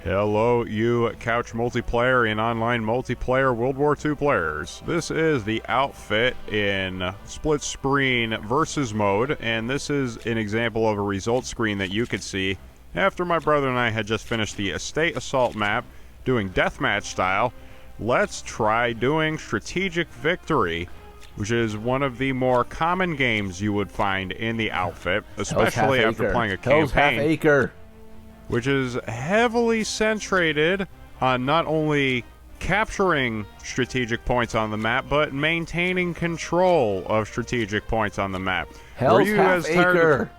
Hello, you couch multiplayer and online multiplayer World War II players. This is the outfit in split screen versus mode, and this is an example of a results screen that you could see after my brother and I had just finished the Estate Assault map, doing deathmatch style. Let's try doing Strategic Victory, which is one of the more common games you would find in the outfit, especially after playing a campaign. Which is heavily centrated on not only capturing strategic points on the map, but maintaining control of strategic points on the map. Hell's Half Acre.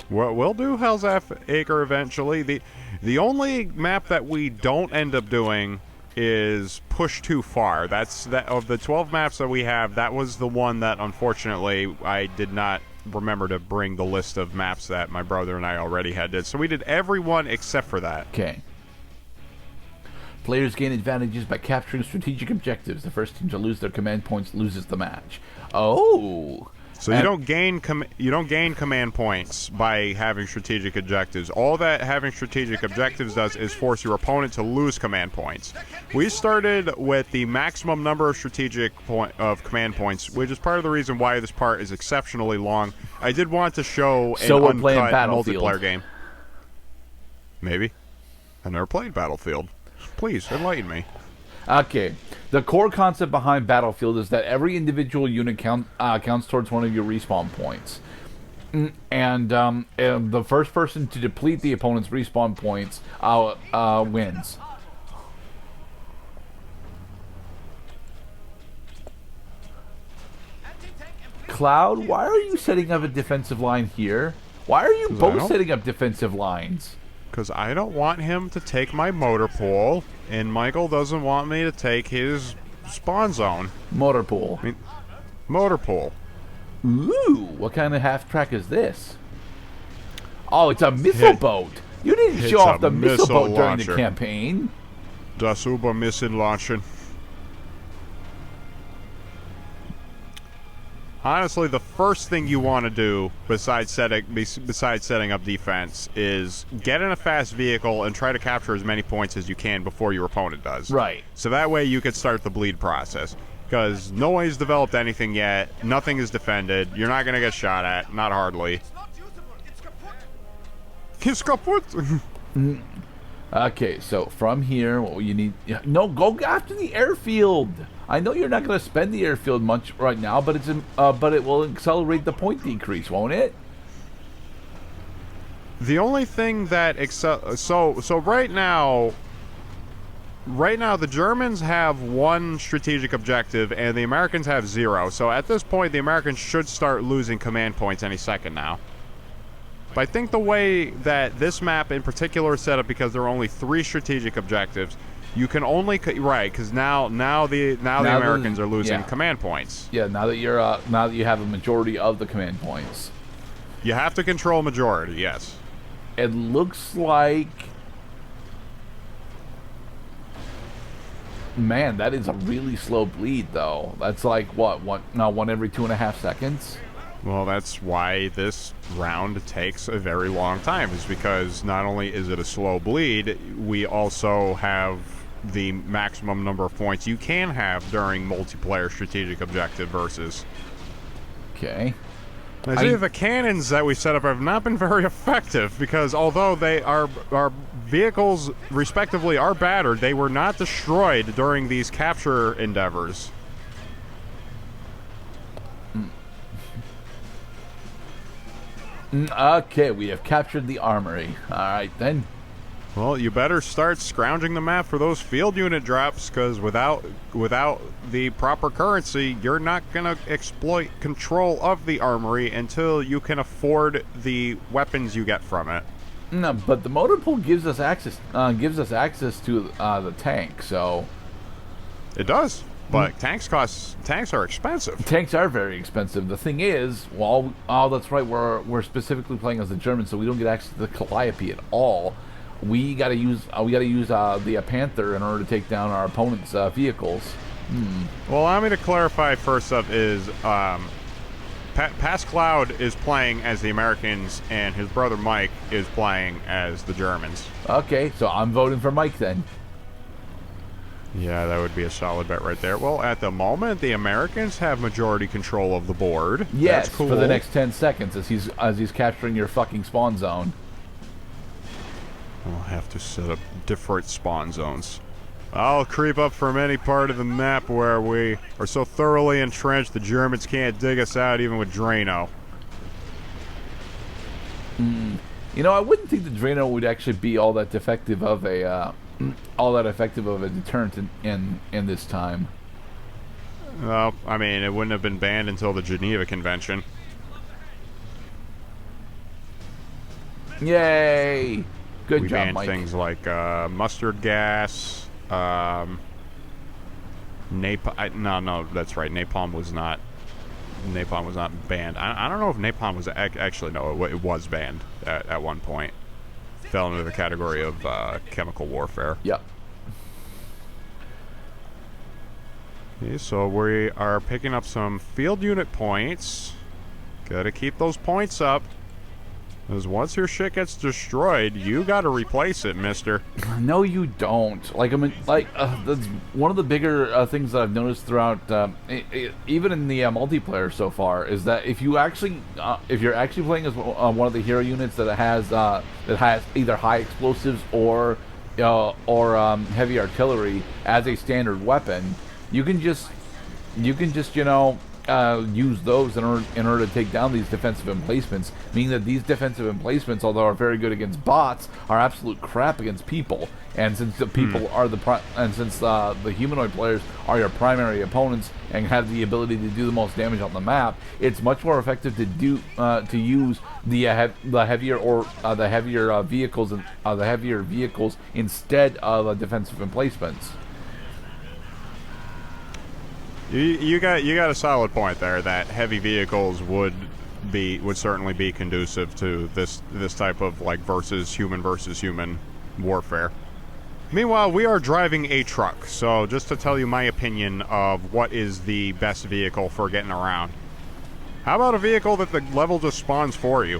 Well, we'll do Hell's Half Acre eventually. The only map that we don't end up doing is Push Too Far. That's that of the 12 maps that we have. That was the one that unfortunately I did not remember to bring the list of maps that my brother and I already did. So we did every one except for that. Okay. Players gain advantages by capturing strategic objectives. The first team to lose their command points loses the match. Oh. So you don't gain command points by having strategic objectives. All that having strategic objectives does is force your opponent to lose command points. We started with the maximum number of command points, which is part of the reason why this part is exceptionally long. I did want to show an uncut multiplayer game. Maybe. I've never played Battlefield. Please enlighten me. Okay. The core concept behind Battlefield is that every individual unit counts towards one of your respawn points. And the first person to deplete the opponent's respawn points wins. Cloud, why are you setting up a defensive line here? Why are you both setting up defensive lines? Because I don't want him to take my motor pool, and Michael doesn't want me to take his spawn zone. Motor pool. I mean, motor pool. Ooh, what kind of half track is this? Oh, it's a missile boat. You didn't show off the missile boat during the campaign. Das Missile launchen. Honestly, the first thing you want to do besides setting up defense is get in a fast vehicle and try to capture as many points as you can before your opponent does. Right. So that way you could start the bleed process. Because no one's developed anything yet. Nothing is defended. You're not going to get shot at. Not hardly. It's kaput. Okay, so from here, what you need... No, go after the airfield. I know you're not going to spend the airfield much right now, but it will accelerate the point decrease, won't it? The only thing that so right now the Germans have one strategic objective and the Americans have 0. So at this point, the Americans should start losing command points any second now. But I think the way that this map in particular is set up, because there are only 3 strategic objectives, you can only because now the Americans are losing command points. Yeah, now that you have a majority of the command points, you have to control majority. Yes. It looks like, man, that is a really slow bleed though. That's like one every 2.5 seconds. Well, that's why this round takes a very long time, is because not only is it a slow bleed, we also have the maximum number of points you can have during multiplayer strategic objective versus. Okay. I see the cannons that we set up have not been very effective, because although our vehicles respectively are battered, they were not destroyed during these capture endeavors. Okay, we have captured the armory. All right, then. Well, you better start scrounging the map for those field unit drops, because without the proper currency, you're not going to exploit control of the armory until you can afford the weapons you get from it. No, but the motor pool gives us access to the tank, so... It does. But tanks are expensive. Tanks are very expensive. The thing is, well, that's right. We're specifically playing as the Germans, so we don't get access to the Calliope at all. We gotta use the Panther in order to take down our opponent's vehicles. Well, allow me to clarify first up is Past Cloud is playing as the Americans, and his brother Mike is playing as the Germans. Okay, so I'm voting for Mike then. Yeah, that would be a solid bet right there. Well, at the moment, the Americans have majority control of the board. Yes, That's cool. for the next 10 seconds as he's capturing your fucking spawn zone. We'll have to set up different spawn zones. I'll creep up from any part of the map where we are so thoroughly entrenched the Germans can't dig us out even with Drano. You know, I wouldn't think the Drano would actually be all that effective of a deterrent in this time. Well, I mean, it wouldn't have been banned until the Geneva Convention. Yay! Good We job, banned Mike. things like mustard gas, napalm. No, that's right. Napalm was not banned. I don't know if napalm was actually no. It was banned at one point. Fell into the category of chemical warfare. Yep. Okay, so we are picking up some field unit points. Gotta keep those points up. Because once your shit gets destroyed, you gotta replace it, mister. No, you don't. Like, I mean, that's one of the bigger things that I've noticed throughout, even in the multiplayer so far, is that if you're actually playing as one of the hero units that has either high explosives or heavy artillery as a standard weapon, you can just use those in order to take down these defensive emplacements, meaning that these defensive emplacements, although are very good against bots, are absolute crap against people. And since the people are the humanoid players are your primary opponents and have the ability to do the most damage on the map, it's much more effective to use the heavier vehicles instead of defensive emplacements. You got a solid point there that heavy vehicles would certainly be conducive to this type of like versus human warfare. Meanwhile, we are driving a truck, so just to tell you my opinion of what is the best vehicle for getting around. How about a vehicle that the level just spawns for you?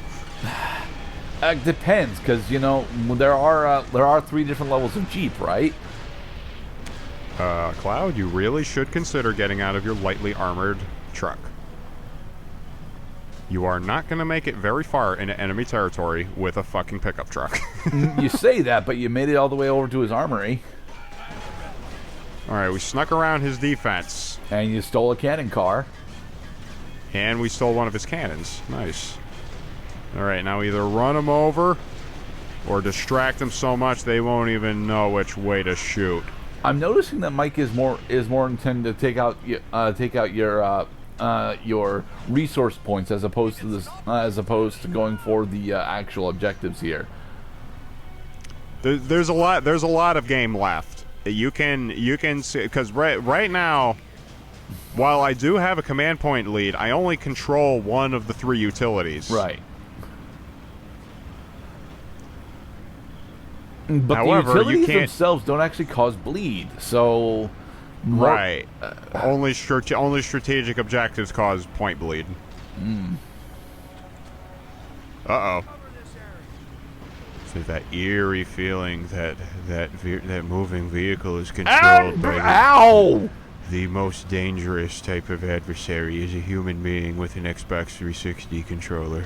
Depends, because there are 3 different levels of Jeep, right? Cloud, you really should consider getting out of your lightly armored truck. You are not going to make it very far into enemy territory with a fucking pickup truck. You say that, but you made it all the way over to his armory. Alright, we snuck around his defense. And you stole a cannon car. And we stole one of his cannons. Nice. Alright, now either run him over or distract them so much they won't even know which way to shoot. I'm noticing that Mike is more intended to take out your resource points as opposed to going for the actual objectives here. There's a lot of game left. You can see, because right now, while I do have a command point lead, I only control one of the 3 utilities. Right. But however, the utilities you can't themselves don't actually cause bleed, so right. Only strategic objectives cause point bleed. Uh-oh. So that eerie feeling that moving vehicle is controlled by the most dangerous type of adversary is a human being with an Xbox 360 controller.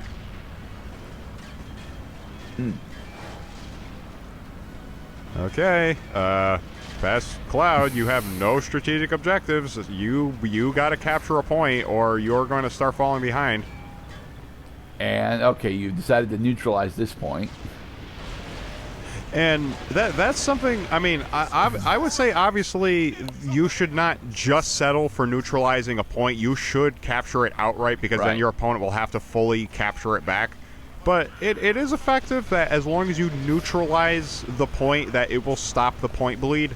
Okay, past Cloud, you have no strategic objectives. You gotta capture a point or you're going to start falling behind. And, okay, you decided to neutralize this point. And that's something, I mean, I would say, obviously, you should not just settle for neutralizing a point. You should capture it outright, because then your opponent will have to fully capture it back. But it is effective that as long as you neutralize the point, that it will stop the point bleed.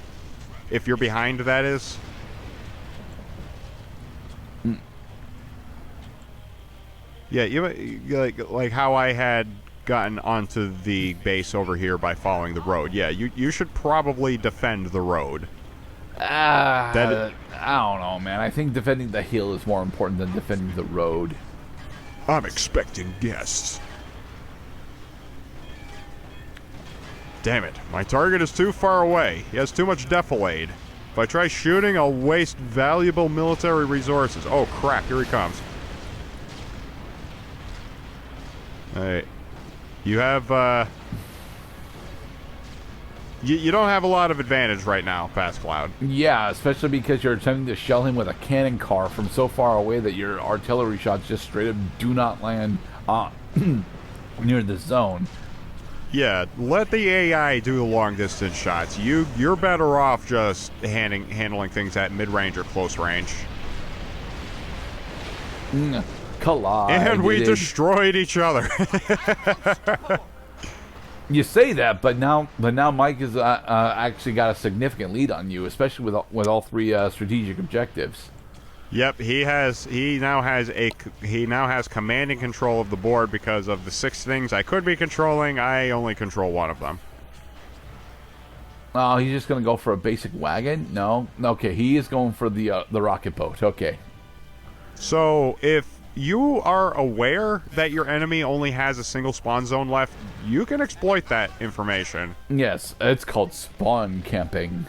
If you're behind, that is. Yeah, like how I had gotten onto the base over here by following the road. Yeah, you should probably defend the road. I don't know, man. I think defending the hill is more important than defending the road. I'm expecting guests. Damn it, my target is too far away. He has too much defilade. If I try shooting, I'll waste valuable military resources. Oh crap, here he comes. Hey, you have, You don't have a lot of advantage right now, Past Cloud. Yeah, especially because you're attempting to shell him with a cannon car from so far away that your artillery shots just straight up do not land near the zone. Yeah, let the AI do the long-distance shots. You're better off just handling things at mid-range or close range. Collide. And we destroyed each other. You say that, but now Mike has actually got a significant lead on you, especially with all three strategic objectives. Yep, he now has command and control of the board because of the 6 things I could be controlling. I only control one of them. Oh, he's just gonna go for a basic wagon? No, okay, he is going for the rocket boat. Okay. So if you are aware that your enemy only has a single spawn zone left, you can exploit that information. Yes, it's called spawn camping.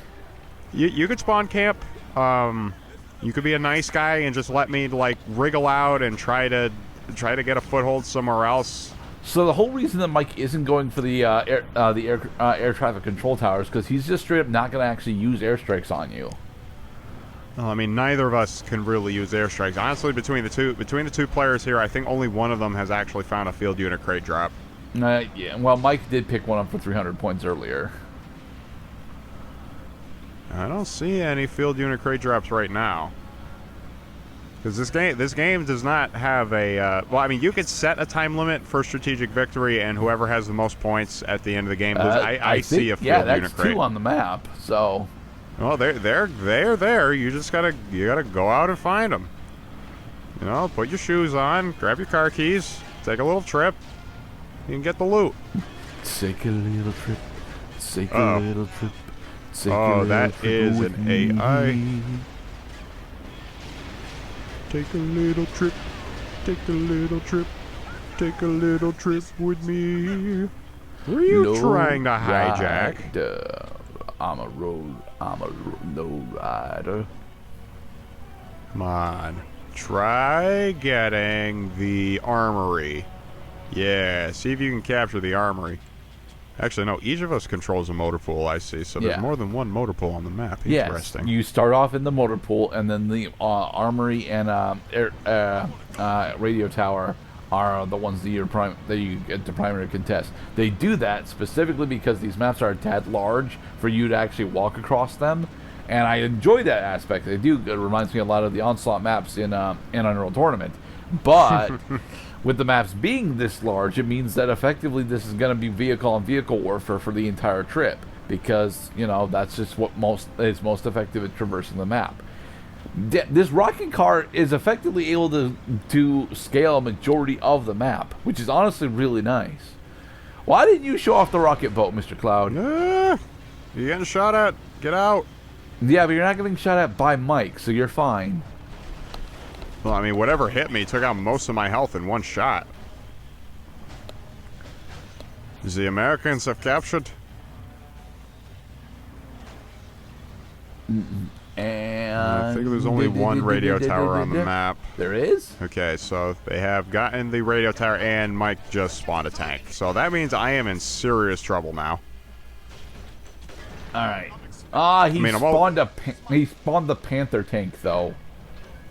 You could spawn camp. You could be a nice guy and just let me like wriggle out and try to get a foothold somewhere else. So the whole reason that Mike isn't going for the air traffic control towers because he's just straight up not going to actually use airstrikes on you. Well, I mean, neither of us can really use airstrikes. Honestly, between the two players here, I think only one of them has actually found a field unit crate drop. Yeah, well, Mike did pick one up for 300 points earlier. I don't see any field unit crate drops right now. Because this game does not have a... well, I mean, you could set a time limit for strategic victory, and whoever has the most points at the end of the game loses. I see a field unit crate. Yeah, that's 2 on the map, so... Well, they're there. You just gotta go out and find them. You know, put your shoes on, grab your car keys, take a little trip. You can get the loot. Take a little trip. Take a little trip. Oh, that is an AI. Take a little trip. Take a little trip. Take a little trip with me. Who are you trying to hijack? I'm a road rider. Come on. Try getting the armory. Yeah, see if you can capture the armory. Actually, no, each of us controls a motor pool, I see. So there's more than one motor pool on the map. Interesting. Yes, you start off in the motor pool, and then the armory and radio tower are the ones that you get to primary contest. They do that specifically because these maps are a tad large for you to actually walk across them, and I enjoy that aspect. They do. It reminds me a lot of the Onslaught maps in Unreal Tournament, but with the maps being this large, it means that effectively this is going to be vehicle-on-vehicle warfare for the entire trip because that's just what is most effective at traversing the map. This rocket car is effectively able to scale a majority of the map, which is honestly really nice. Why didn't you show off the rocket boat, Mr. Cloud? You're getting shot at. Get out. Yeah, but you're not getting shot at by Mike, so you're fine. Well, I mean, whatever hit me took out most of my health in one shot. The Americans have captured. And I think there's only one radio tower on the map. There is? Okay, so they have gotten the radio tower, and Mike just spawned a tank. So that means I am in serious trouble now. All right. He spawned the Panther tank, though.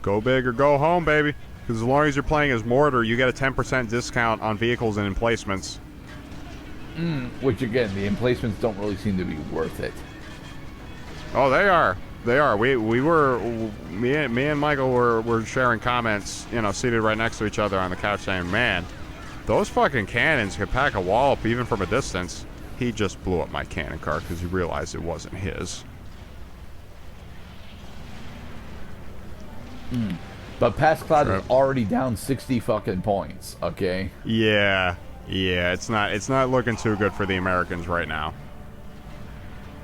Go big or go home, baby. Because as long as you're playing as Mortar, you get a 10% discount on vehicles and emplacements. Which, again, the emplacements don't really seem to be worth it. Oh, they are. They are. Me and Michael were sharing comments, seated right next to each other on the couch saying, man, those fucking cannons could pack a wallop even from a distance. He just blew up my cannon car because he realized it wasn't his. But Past Cloud is already down 60 fucking points, okay? Yeah, it's not looking too good for the Americans right now.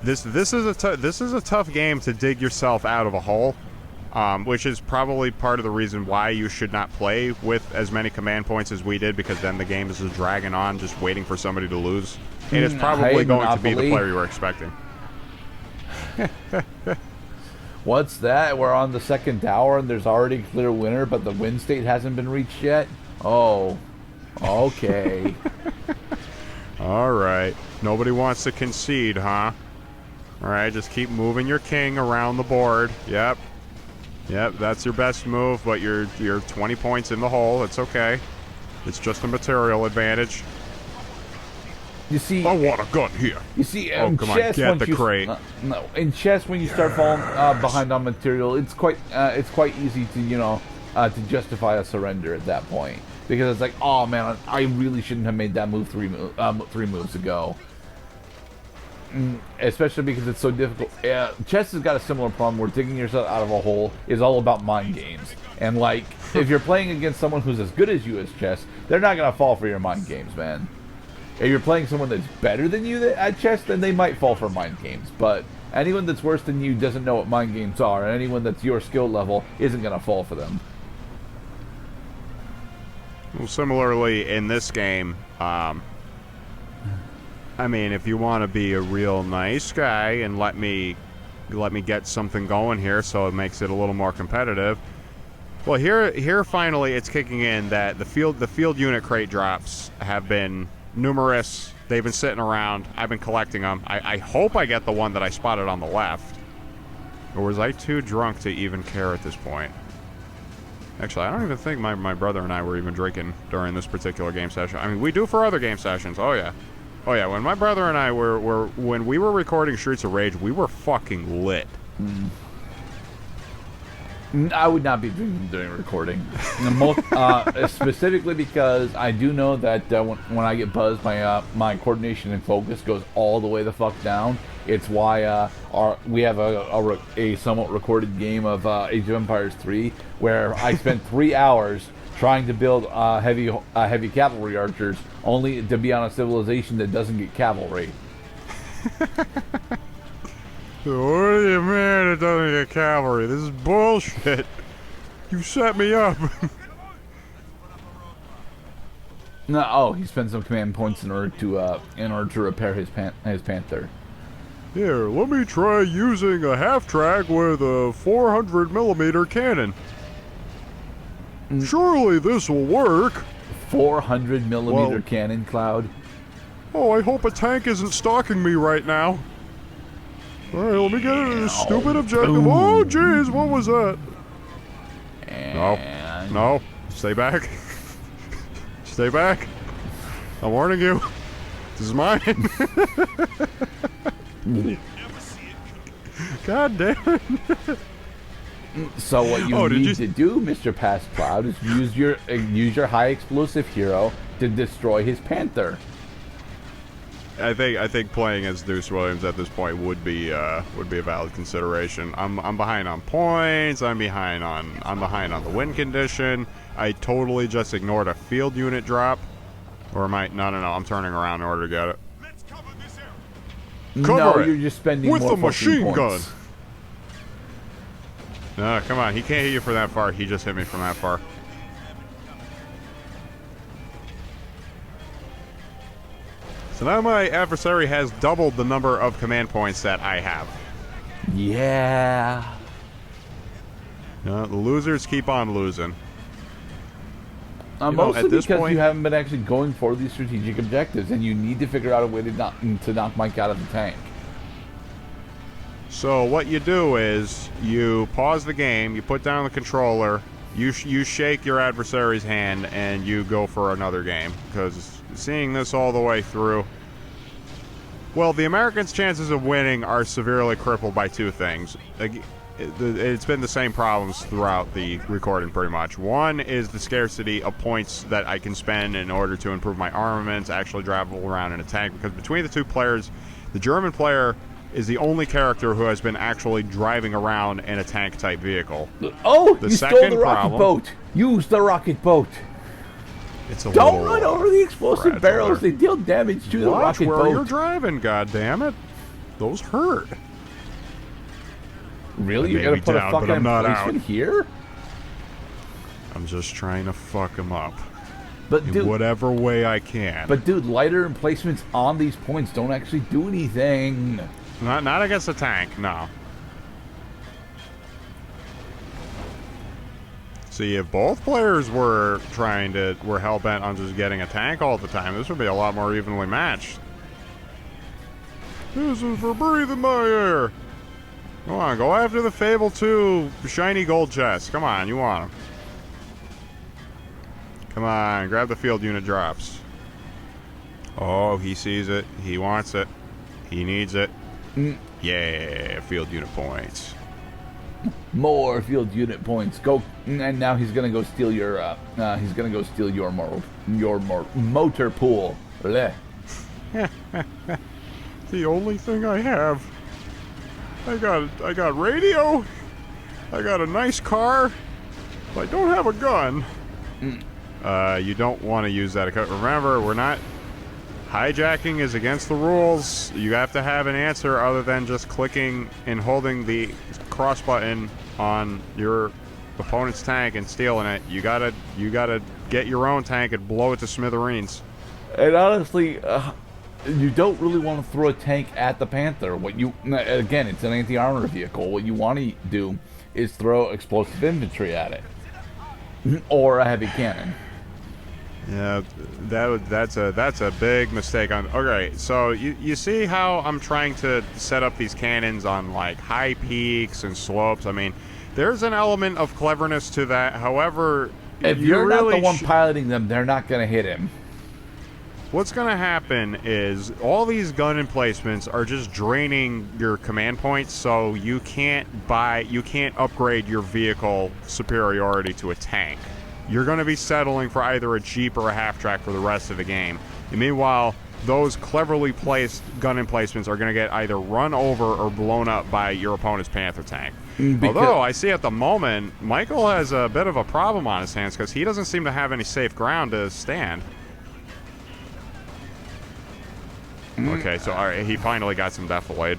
This is a tough game to dig yourself out of a hole. which is probably part of the reason why you should not play with as many command points as we did, because then the game is just dragging on, just waiting for somebody to lose. And it's probably going to be the player you were expecting. What's that? We're on the second tower and there's already a clear winner, but the win state hasn't been reached yet? Oh, okay. All right. Nobody wants to concede, huh? All right, just keep moving your king around the board. Yep. Yep, that's your best move, but you're 20 points in the hole. It's okay. It's just a material advantage. You see, I want a gun here. You see, oh, come on, get the crate. No, in chess, when you start falling behind on material, it's quite easy to to justify a surrender at that point, because it's like, oh man, I really shouldn't have made that move three moves ago. Especially because it's so difficult. Chess has got a similar problem where digging yourself out of a hole is all about mind games. And like, if you're playing against someone who's as good as you as chess, they're not gonna fall for your mind games, man. If you're playing someone that's better than you at chess, then they might fall for mind games. But anyone that's worse than you doesn't know what mind games are, and anyone that's your skill level isn't going to fall for them. Well, similarly, in this game, I mean, if you want to be a real nice guy and let me get something going here so it makes it a little more competitive. Well, here finally it's kicking in that the field unit crate drops have been numerous. They've been sitting around. I've been collecting them. I hope I get the one that I spotted on the left. Or was I too drunk to even care at this point? Actually, I don't even think my brother and I were even drinking during this particular game session. I mean, we do for other game sessions. Oh yeah. Oh yeah, when my brother and I when we were recording Streets of Rage, we were fucking lit. I would not be doing recording. Specifically because I do know that when I get buzzed, my coordination and focus goes all the way the fuck down. It's why we have a somewhat recorded game of Age of Empires 3, where I spent 3 hours trying to build heavy cavalry archers, only to be on a civilization that doesn't get cavalry. What do you mean it doesn't get cavalry? This is bullshit. You set me up. No, he spent some command points in order to repair his panther. Here, let me try using a half track with a 400mm cannon. Surely this will work. 400mm cannon, Cloud. Oh, I hope a tank isn't stalking me right now. Alright, let me get a stupid objective. Boom. Oh, jeez, what was that? And No. Stay back. Stay back. I'm warning you. This is mine. God damn it. So what you need to do, Mr. Past Cloud, is use your high explosive hero to destroy his panther. I think playing as Deuce Williams at this point would be a valid consideration. I'm behind on points. I'm behind on the win condition. I totally just ignored a field unit drop. Or am I? No. I'm turning around in order to get it. Let's cover this area. Cover it you're just spending with more the machine gun. points. No, come on. He can't hit you from that far. He just hit me from that far. So now my adversary has doubled the number of command points that I have. Yeah. The losers keep on losing. Mostly at this because point, you haven't been actually going for these strategic objectives, and you need to figure out a way to knock Mike out of the tank. So what you do is you pause the game, you put down the controller, you shake your adversary's hand, and you go for another game. Because seeing this all the way through, well, the Americans' chances of winning are severely crippled by two things. It's been the same problems throughout the recording, pretty much. One is the scarcity of points that I can spend in order to improve my armaments, actually travel around in a tank, because between the two players, the German player is the only character who has been actually driving around in a tank-type vehicle. Oh, The you stole second the rocket problem- boat. Use the rocket boat. It's a Don't little run over the explosive fragile. barrels. They deal damage to the Watch rocket where boat. you're driving, goddammit. Those hurt. Really? I You're may gonna be put down, a but fucking I'm not emplacement out. here? I'm just trying to fuck him up But in dude, whatever way I can. lighter emplacements on these points don't actually do anything. Not against a tank, no. See, if both players were hell bent on just getting a tank all the time, this would be a lot more evenly matched. This is for breathing my air. Come on, go after the Fable 2 shiny gold chest. Come on, you want them. Come on, grab the field unit drops. Oh, he sees it. He wants it. He needs it. Yeah, field unit points. More field unit points. Go, and now he's gonna go steal your. He's gonna go steal your motor pool. Blech. The only thing I have. I got radio. I got a nice car. But I don't have a gun. You don't want to use that. Remember, we're not. Hijacking is against the rules. You have to have an answer other than just clicking and holding the cross button on your opponent's tank and stealing it. You gotta get your own tank and blow it to smithereens. And honestly, you don't really want to throw a tank at the Panther. Again, it's an anti-armor vehicle. What you want to do is throw explosive infantry at it, or a heavy cannon. Yeah, that's a big mistake. Okay, so you see how I'm trying to set up these cannons on like high peaks and slopes. I mean, there's an element of cleverness to that. However, if you're not the one piloting them, they're not going to hit him. What's going to happen is all these gun emplacements are just draining your command points, so you can't upgrade your vehicle superiority to a tank. You're going to be settling for either a Jeep or a half-track for the rest of the game. And meanwhile, those cleverly placed gun emplacements are going to get either run over or blown up by your opponent's Panther tank. Although, I see at the moment, Michael has a bit of a problem on his hands because he doesn't seem to have any safe ground to stand. Okay, so all right, he finally got some defilade.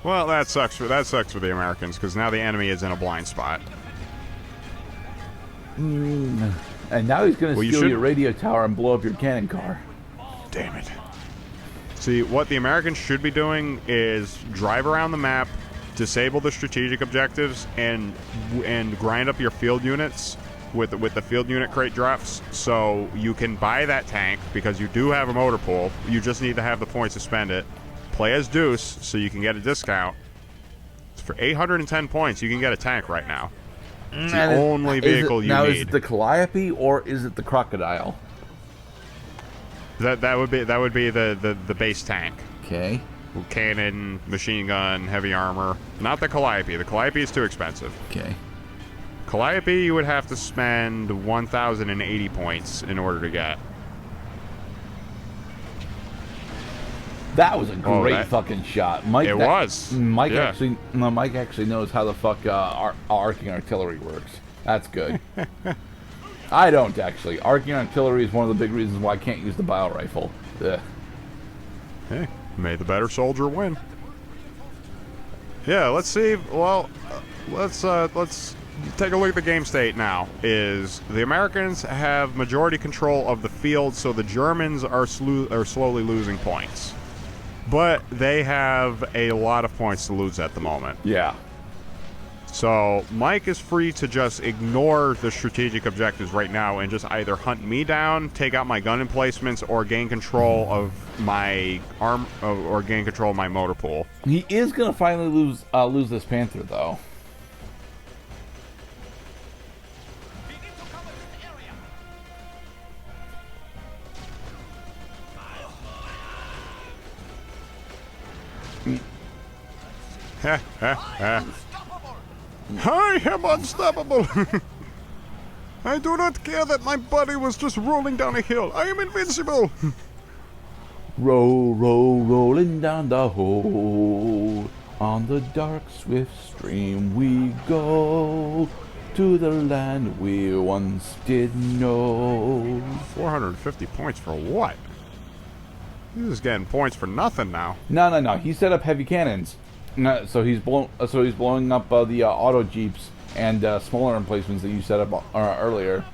Well, that sucks for the Americans because now the enemy is in a blind spot. And now he's going to steal your radio tower and blow up your cannon car. Damn it. See, what the Americans should be doing is drive around the map, disable the strategic objectives, and grind up your field units with the field unit crate drops, so you can buy that tank because you do have a motor pool. You just need to have the points to spend it. Play as Deuce so you can get a discount. For 810 points, you can get a tank right now. It's the only vehicle you need. Now, is it the Calliope or is it the Crocodile? That would be the base tank. Okay. Cannon, machine gun, heavy armor. Not the Calliope. The Calliope is too expensive. Okay. Calliope, you would have to spend 1,080 points in order to get. That was a great fucking shot, Mike. Mike actually knows how the fuck arcing artillery works. That's good. I don't actually. Arcing artillery is one of the big reasons why I can't use the bio rifle. Ugh. Hey, may the better soldier win. Yeah, let's see. Well, let's take a look at the game state now. Is the Americans have majority control of the field, so the Germans are slowly losing points. But they have a lot of points to lose at the moment. Yeah. So Mike is free to just ignore the strategic objectives right now and just either hunt me down, take out my gun emplacements, or gain control of my or gain control of my motor pool. He is gonna finally lose this Panther though. I am unstoppable. I do not care that my body was just rolling down a hill. I am invincible. Rolling down the hole. On the dark, swift stream we go. To the land we once did know. 450 points for what? He's just getting points for nothing now. No. He set up heavy cannons. So he's blowing up the auto jeeps and smaller emplacements that you set up earlier.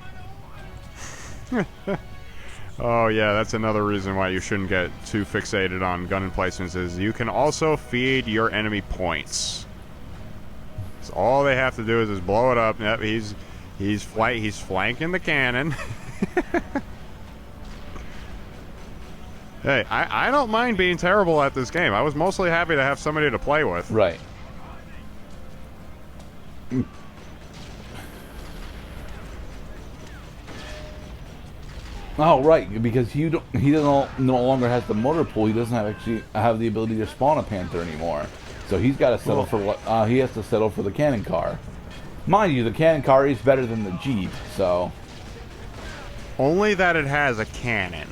Oh yeah, that's another reason why you shouldn't get too fixated on gun emplacements. Is you can also feed your enemy points. So all they have to do is just blow it up. Yep, he's flanking the cannon. Hey, I don't mind being terrible at this game. I was mostly happy to have somebody to play with. Right. Oh, right, because he no longer has the motor pool. He doesn't actually have the ability to spawn a Panther anymore. So he's got to settle for what he has to settle for the cannon car. Mind you, the cannon car is better than the Jeep. So only that it has a cannon,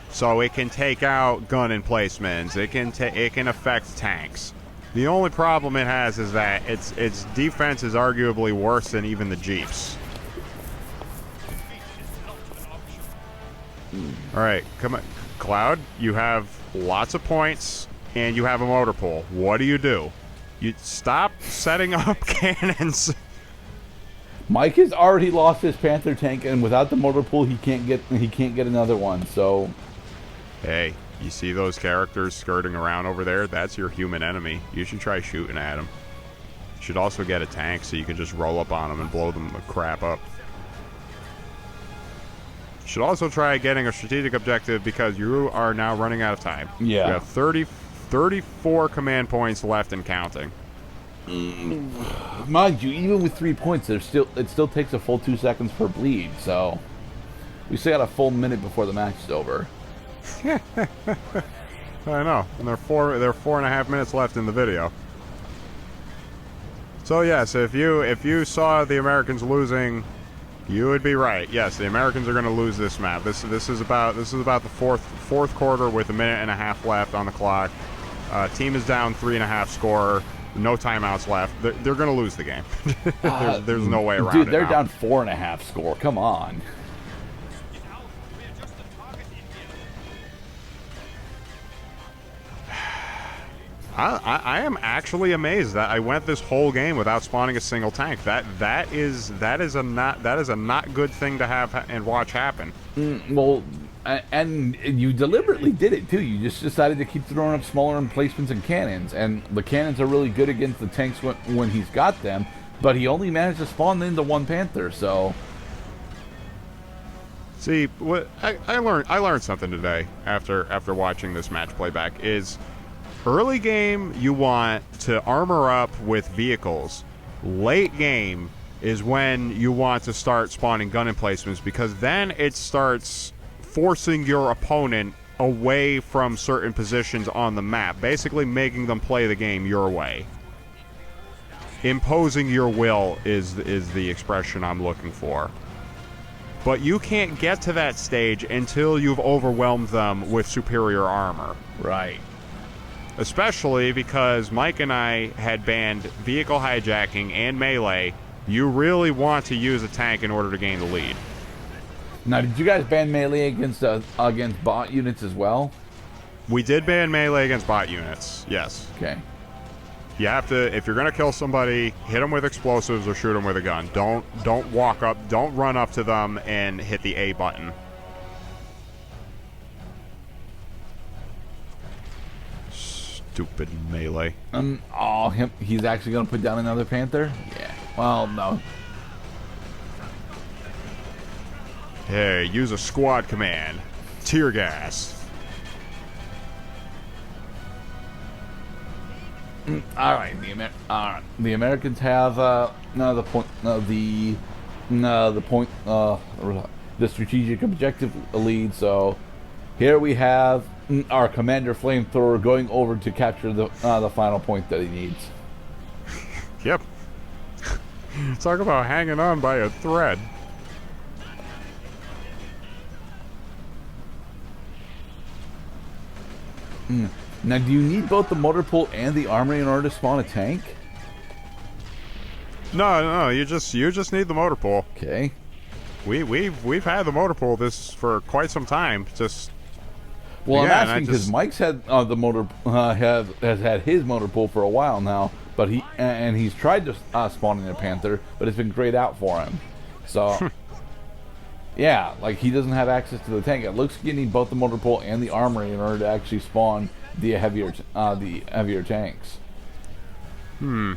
so it can take out gun emplacements. It can affect tanks. The only problem it has is that its defense is arguably worse than even the Jeeps. All right, come on, Cloud. You have lots of points, and you have a motor pool. What do? You stop setting up cannons. Mike has already lost his Panther tank, and without the motor pool, he can't get another one. So, hey, you see those characters skirting around over there? That's your human enemy. You should try shooting at them. You should also get a tank so you can just roll up on them and blow them the crap up. Should also try getting a strategic objective because you are now running out of time. Yeah. You have 34 command points left and counting. Mind you, even with 3 points, it still takes a full 2 seconds per bleed. So we still got a full minute before the match is over. I know, and there are 4.5 minutes left in the video. So yes, if you saw the Americans losing, you would be right. Yes, the Americans are going to lose this map. This is about the fourth quarter with a minute and a half left on the clock. Team is down 3.5 score. No timeouts left. They're going to lose the game. There's no way around it. Dude, they're down 4.5 score. Come on. I am actually amazed that I went this whole game without spawning a single tank. That is a not good thing to have and watch happen. Well, and you deliberately did it too. You just decided to keep throwing up smaller emplacements and cannons, and the cannons are really good against the tanks when he's got them. But he only managed to spawn into one Panther, so. See, what I learned something today after watching this match playback is. Early game, you want to armor up with vehicles. Late game is when you want to start spawning gun emplacements because then it starts forcing your opponent away from certain positions on the map, basically making them play the game your way. Imposing your will is the expression I'm looking for. But you can't get to that stage until you've overwhelmed them with superior armor. Right. Especially because Mike and I had banned vehicle hijacking and melee. You really want to use a tank in order to gain the lead. Now, did you guys ban melee against bot units as well? We did ban melee against bot units, yes. Okay. You have to, if you're going to kill somebody, hit them with explosives or shoot them with a gun. Don't walk up, don't run up to them and hit the A button. Stupid melee. He's actually going to put down another Panther? Yeah. Well, no. Hey, use a squad command. Tear gas. All right, the Americans have the strategic objective lead. So here we have our commander flamethrower going over to capture the final point that he needs. Yep. Talk about hanging on by a thread. Now, do you need both the motor pool and the armory in order to spawn a tank? No. You just need the motor pool. Okay. We've had the motor pool this for quite some time. Just Well, Yeah, I'm and I asking because just- Mike's had the motor has had his motor pool for a while now, but he's tried to spawn in a panther, but it's been grayed out for him. So, yeah, like he doesn't have access to the tank. It looks like you need both the motor pool and the armory in order to actually spawn the heavier tanks. No.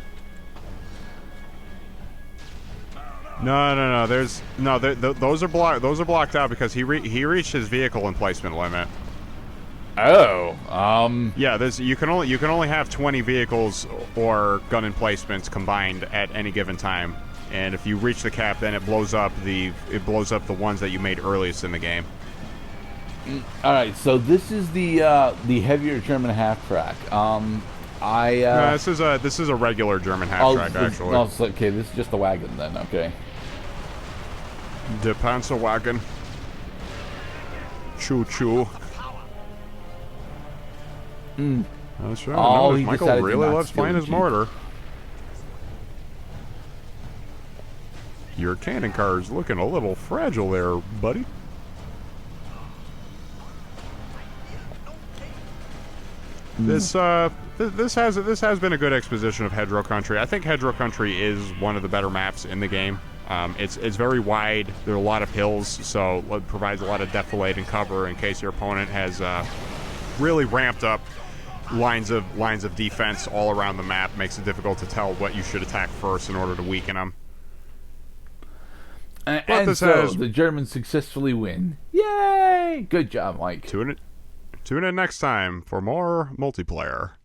There's no. Those are blocked. Those are blocked out because he reached his vehicle emplacement limit. Oh, Yeah, you can only have 20 vehicles or gun emplacements combined at any given time, and if you reach the cap, then it blows up the ones that you made earliest in the game. all right. So this is the heavier German half track. No, this is a regular German half track actually. No, it's okay. This is just the wagon then. Okay. The Panzerwagen. Choo choo. That's right. Oh, he Michael decided to really not loves steal playing the his Jeep. mortar. Your cannon car is looking a little fragile there, buddy. This has been a good exposition of Hedgerow Country. I think Hedgerow Country is one of the better maps in the game. It's very wide. There are a lot of hills, so it provides a lot of defilade and cover in case your opponent has really ramped up lines of defense all around the map. Makes it difficult to tell what you should attack first in order to weaken them. And so the Germans successfully win. Yay! Good job, Mike. Tune in next time for more multiplayer.